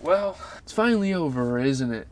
Well, it's finally over, isn't it?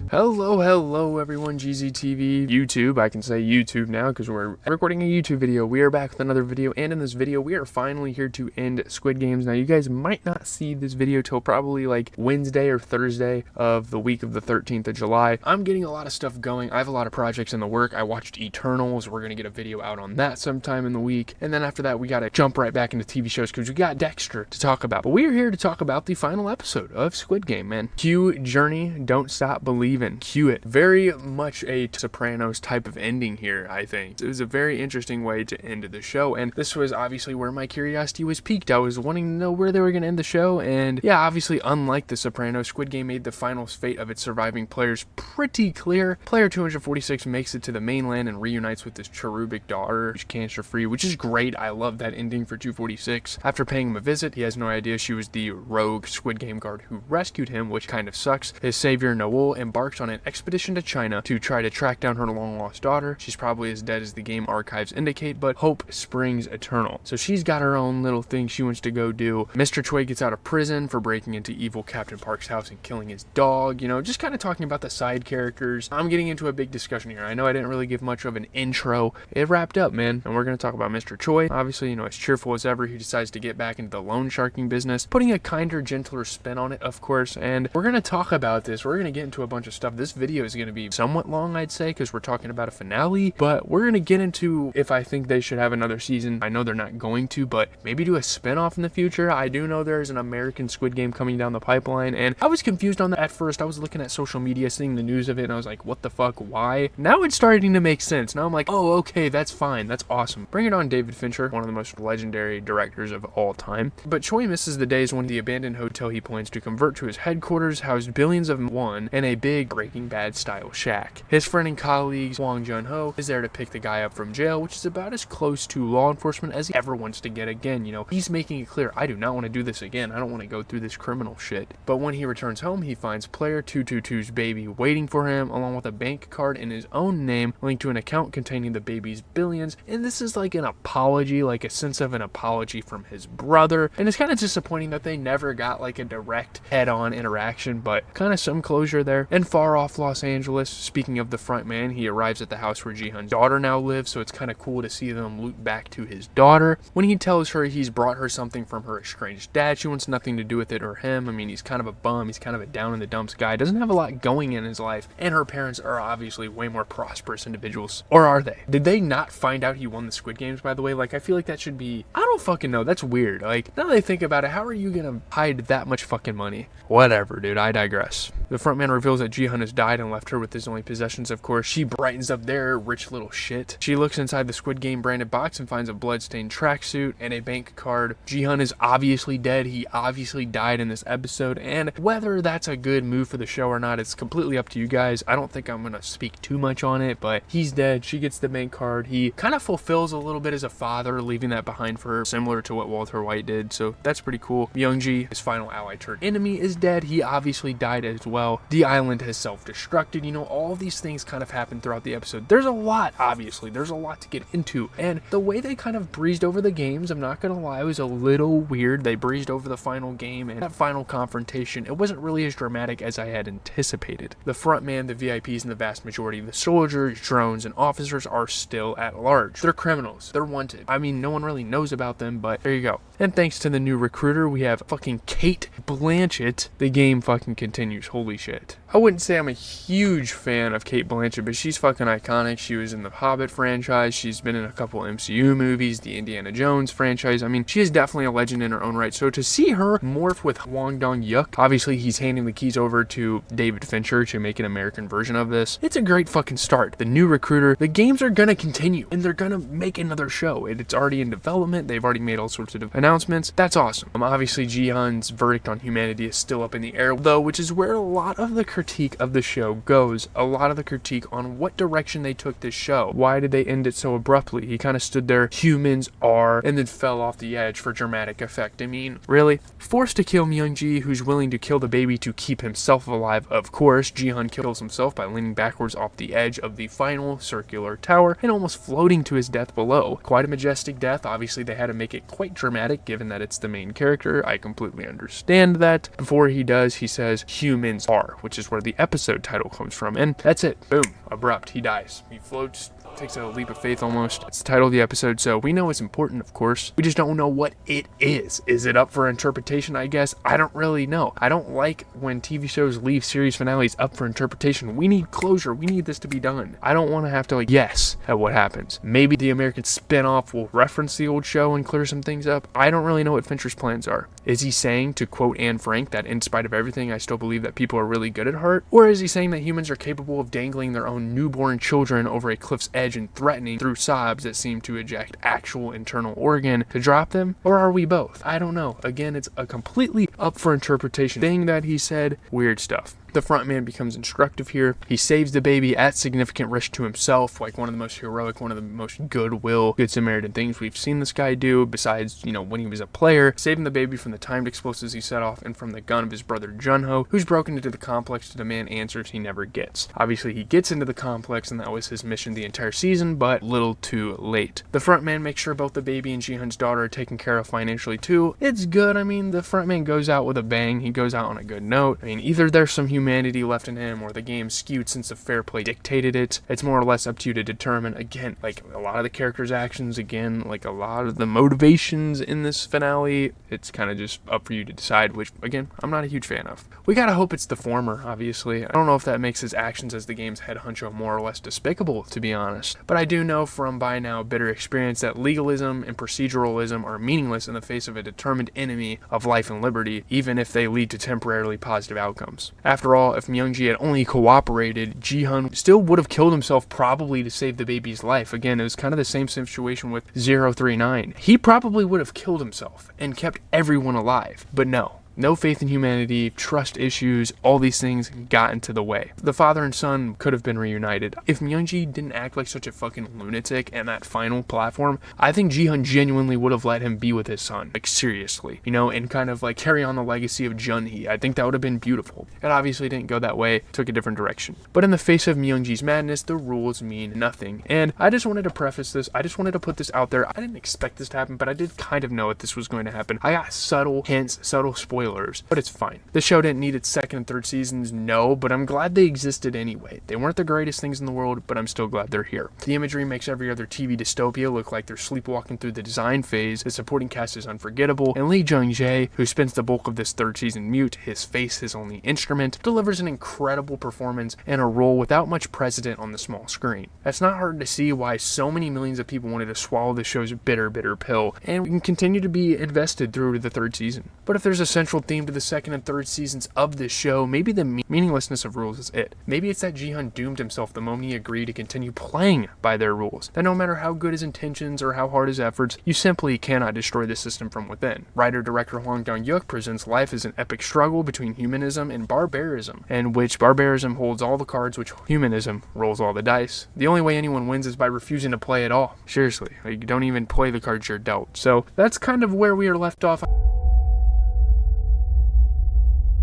Hello everyone, GZTV, YouTube. I can say YouTube now because we're recording a YouTube video. We are back with another video, and in this video we are finally here to end Squid Games. Now you guys might not see this video till probably like Wednesday or Thursday of the week of the 13th of July. I'm getting a lot of stuff going. I have a lot of projects in the work. I watched Eternals. We're gonna get a video out on that sometime in the week, and then after that we gotta jump right back into TV shows because we got Dexter to talk about. But we are here to talk about the final episode of Squid Game, man. Cue Journey, Don't Stop Believing. Cue it. Very much a Sopranos type of ending here, I think. It was a very interesting way to end the show, and this was obviously where my curiosity was piqued. I was wanting to know where they were going to end the show, and yeah, obviously, unlike the Sopranos, Squid Game made the final fate of its surviving players pretty clear. Player 246 makes it to the mainland and reunites with his cherubic daughter, who's cancer-free, which is great. I love that ending for 246. After paying him a visit, he has no idea she was the rogue Squid Game guard who rescued him, which kind of sucks. His savior, Noel, embarks on an expedition to China to try to track down her long-lost daughter. She's probably as dead as the game archives indicate, but hope springs eternal. So she's got her own little thing she wants to go do. Mr. Choi gets out of prison for breaking into evil Captain Park's house and killing his dog. You know, just kind of talking about the side characters. I'm getting into a big discussion here. I know I didn't really give much of an intro. It wrapped up, man, and we're going to talk about Mr. Choi. Obviously, you know, as cheerful as ever, he decides to get back into the loan sharking business, putting a kinder, gentler spin on it, of course, and we're going to talk about this. We're going to get into a bunch of stuff. This video is going to be somewhat long, I'd say, because we're talking about a finale, but we're going to get into if I think they should have another season. I know they're not going to, but maybe do a spin-off in the future. I do know there's an American Squid Game coming down the pipeline, and I was confused on that at first. I was looking at social media, seeing the news of it, and I was like, what the fuck, why? Now it's starting to make sense. Now I'm like, oh, okay, that's fine, that's awesome. Bring it on, David Fincher, one of the most legendary directors of all time. But Choi misses the days when the abandoned hotel he plans to convert to his headquarters housed billions of won and a big Breaking Bad style shack. His friend and colleague Wong Jun-ho is there to pick the guy up from jail, which is about as close to law enforcement as he ever wants to get again. You know, he's making it clear, I do not want to do this again. I don't want to go through this criminal shit. But when he returns home, he finds player 222's baby waiting for him, along with a bank card in his own name linked to an account containing the baby's billions. And this is like an apology, like a sense of an apology from his brother. And it's kind of disappointing that they never got like a direct head-on interaction, but kind of some closure there. And far off Los Angeles, speaking of the front man, he arrives at the house where Ji-hun's daughter now lives, so it's kind of cool to see them loop back to his daughter. When he tells her he's brought her something from her estranged dad, she wants nothing to do with it or him. I mean, he's kind of a bum, he's kind of a down-in-the-dumps guy, doesn't have a lot going in his life, and her parents are obviously way more prosperous individuals. Or are they? Did they not find out he won the Squid Games, by the way? Like, I feel like that should be... I don't fucking know, that's weird. Like, now that I think about it, how are you gonna hide that much fucking money? Whatever, dude, I digress. The front man reveals that Ji-hun has died and left her with his only possessions, of course. She brightens up their rich little shit. She looks inside the Squid Game branded box and finds a bloodstained tracksuit and a bank card. Ji-hun is obviously dead. He obviously died in this episode, and whether that's a good move for the show or not, it's completely up to you guys. I don't think I'm gonna speak too much on it, but he's dead. She gets the bank card. He kind of fulfills a little bit as a father, leaving that behind for her, similar to what Walter White did, so that's pretty cool. Myung-ji, his final ally turned enemy, is dead. He obviously died as well. The island has self-destructed. You know, all these things kind of happen throughout the episode. There's a lot, obviously. There's a lot to get into, and the way they kind of breezed over the games, I'm not gonna lie, was a little weird. They breezed over the final game and that final confrontation. It wasn't really as dramatic as I had anticipated. The front man, the VIPs, and the vast majority of the soldiers, drones, and officers are still at large. They're criminals. They're wanted. I mean, no one really knows about them, but there you go. And thanks to the new recruiter, we have fucking Cate Blanchett. The game fucking continues. Holy shit. I wouldn't say I'm a huge fan of Cate Blanchett, but she's fucking iconic. She was in the Hobbit franchise. She's been in a couple MCU movies, the Indiana Jones franchise. I mean, she is definitely a legend in her own right. So to see her morph with Hwang Dong-hyuk, obviously he's handing the keys over to David Fincher to make an American version of this. It's a great fucking start. The new recruiter, the games are gonna continue, and they're gonna make another show. It's already in development. They've already made all sorts of announcements. That's awesome. Obviously Ji-hun's verdict on humanity is still up in the air, though, which is where a lot of the critique critique of the show goes, a lot of the critique on what direction they took this show. Why did they end it so abruptly? He kind of stood there, humans are, and then fell off the edge for dramatic effect. I mean, really? Forced to kill Myung-ji, who's willing to kill the baby to keep himself alive, of course, Ji-hun kills himself by leaning backwards off the edge of the final circular tower and almost floating to his death below. Quite a majestic death. Obviously, they had to make it quite dramatic given that it's the main character. I completely understand that. Before he does, he says, humans are, which is where the episode title comes from. And that's it. Boom. Abrupt. He dies. He floats. Takes a leap of faith almost. It's the title of the episode, so we know it's important, of course. We just don't know what it is. Is it up for interpretation, I guess? I don't really know. I don't like when TV shows leave series finales up for interpretation. We need closure. We need this to be done. I don't want to have to guess at what happens. Maybe the American spinoff will reference the old show and clear some things up. I don't really know what Fincher's plans are. Is he saying, to quote Anne Frank, that in spite of everything, I still believe that people are really good at heart? Or is he saying that humans are capable of dangling their own newborn children over a cliff's edge and threatening through sobs that seem to eject actual internal organ to drop them? Or are we both? I don't know. Again, it's a completely up for interpretation thing that he said. Weird stuff. The front man becomes instructive here. He saves the baby at significant risk to himself, like one of the most heroic, one of the most goodwill, good Samaritan things we've seen this guy do, besides, when he was a player, saving the baby from the timed explosives he set off and from the gun of his brother Junho, who's broken into the complex to demand answers he never gets. Obviously, he gets into the complex, and that was his mission the entire season, but little too late. The front man makes sure both the baby and Ji-hun's daughter are taken care of financially too. It's good. I mean, the front man goes out with a bang. He goes out on a good note. I mean, either there's some humanity left in him or the game's skewed sense of fair play dictated it. It's more or less up to you to determine. Again, a lot of the characters' actions, again, a lot of the motivations in this finale, it's kind of just up for you to decide, which, again, I'm not a huge fan of. We gotta hope it's the former, obviously. I don't know if that makes his actions as the game's head honcho more or less despicable, to be honest. But I do know from by now bitter experience that legalism and proceduralism are meaningless in the face of a determined enemy of life and liberty, even if they lead to temporarily positive outcomes. After all, if Myung-ji had only cooperated, Ji-hun still would have killed himself probably to save the baby's life. Again, it was kind of the same situation with 039. He probably would have killed himself and kept everyone alive, but no. No faith in humanity, trust issues, all these things got into the way. The father and son could have been reunited. If Myung-ji didn't act like such a fucking lunatic in that final platform, I think Ji-hun genuinely would have let him be with his son. Seriously. And kind of carry on the legacy of Jun-hee. I think that would have been beautiful. It obviously didn't go that way, took a different direction. But in the face of Myung-ji's madness, the rules mean nothing. And I just wanted to preface this. I just wanted to put this out there. I didn't expect this to happen, but I did kind of know that this was going to happen. I got subtle hints, subtle spoilers, but it's fine. The show didn't need its second and third seasons, no, but I'm glad they existed anyway. They weren't the greatest things in the world, but I'm still glad they're here. The imagery makes every other TV dystopia look like they're sleepwalking through the design phase. The supporting cast is unforgettable, and Lee Jung-jae, who spends the bulk of this third season mute, his face his only instrument, delivers an incredible performance and a role without much precedent on the small screen. That's not hard to see why so many millions of people wanted to swallow the show's bitter, bitter pill, and we can continue to be invested through the third season. But if there's a central theme to the second and third seasons of this show, maybe the meaninglessness of rules is it. Maybe it's that Ji-hun doomed himself the moment he agreed to continue playing by their rules. That no matter how good his intentions or how hard his efforts, you simply cannot destroy the system from within. Writer-director Hwang Dong-hyuk presents life as an epic struggle between humanism and barbarism, in which barbarism holds all the cards, which humanism rolls all the dice. The only way anyone wins is by refusing to play at all. Seriously, you don't even play the cards you're dealt. So that's kind of where we are left off.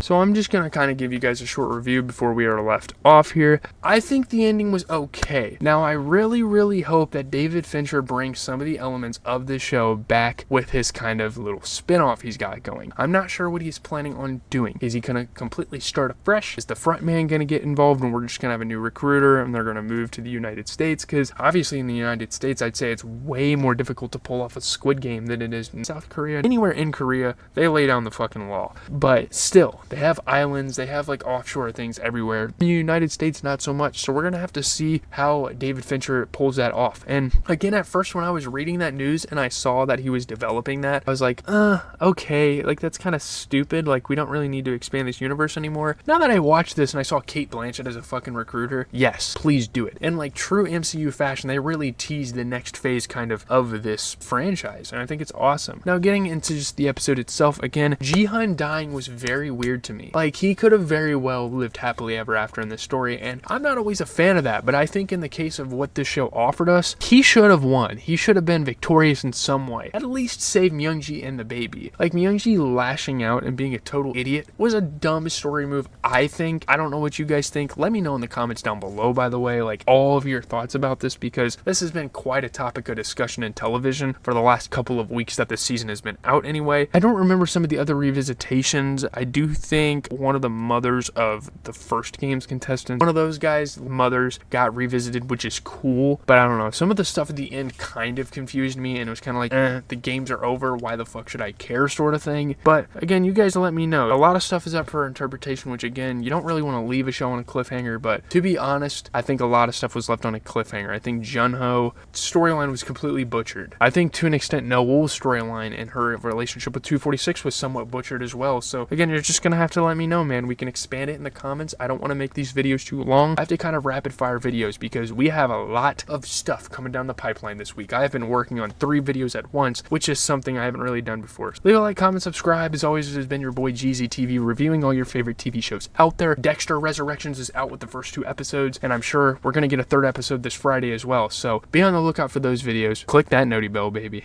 So I'm just going to kind of give you guys a short review before we are left off here. I think the ending was okay. Now, I really, really hope that David Fincher brings some of the elements of this show back with his kind of little spin-off he's got going. I'm not sure what he's planning on doing. Is he going to completely start afresh? Is the front man going to get involved and we're just going to have a new recruiter and they're going to move to the United States? Because obviously in the United States, I'd say it's way more difficult to pull off a Squid Game than it is in South Korea. Anywhere in Korea, they lay down the fucking law. But still, they have islands, they have offshore things everywhere. In the United States, not so much. So we're gonna have to see how David Fincher pulls that off. And again, at first when I was reading that news and I saw that he was developing that, I was like, okay, that's kind of stupid. We don't really need to expand this universe anymore. Now that I watched this and I saw Cate Blanchett as a fucking recruiter, yes, please do it. In true MCU fashion, they really teased the next phase kind of this franchise, and I think it's awesome. Now getting into just the episode itself, again, Ji-hun dying was very weird weird to me. Like, he could have very well lived happily ever after in this story, and I'm not always a fan of that, but I think in the case of what this show offered us, he should have won. He should have been victorious in some way. At least save Myungji and the baby. Like, Myungji lashing out and being a total idiot was a dumb story move, I think. I don't know what you guys think. Let me know in the comments down below, by the way, like, all of your thoughts about this, because this has been quite a topic of discussion in television for the last couple of weeks that this season has been out anyway. I don't remember some of the other revisitations. I do think one of the mothers of the first game's contestants, one of those guys' mothers got revisited, which is cool, but I don't know. Some of the stuff at the end kind of confused me, and it was kind of like, the games are over, why the fuck should I care sort of thing. But again, you guys let me know. A lot of stuff is up for interpretation, which again, you don't really want to leave a show on a cliffhanger, but to be honest, I think a lot of stuff was left on a cliffhanger. I think Junho storyline was completely butchered. I think to an extent Noel's storyline and her relationship with 246 was somewhat butchered as well. So again, you're just gonna have to let me know, man. We can expand it in the comments. I don't want to make these videos too long. I have to kind of rapid fire videos because we have a lot of stuff coming down the pipeline this week. I have been working on 3 videos at once, which is something I haven't really done before. So leave a like, comment, subscribe. As always, it has been your boy Jeezy TV reviewing all your favorite TV shows out there. Dexter Resurrections is out with the first 2 episodes, and I'm sure we're gonna get a 3rd episode this Friday as well. So be on the lookout for those videos. Click that noti bell, baby.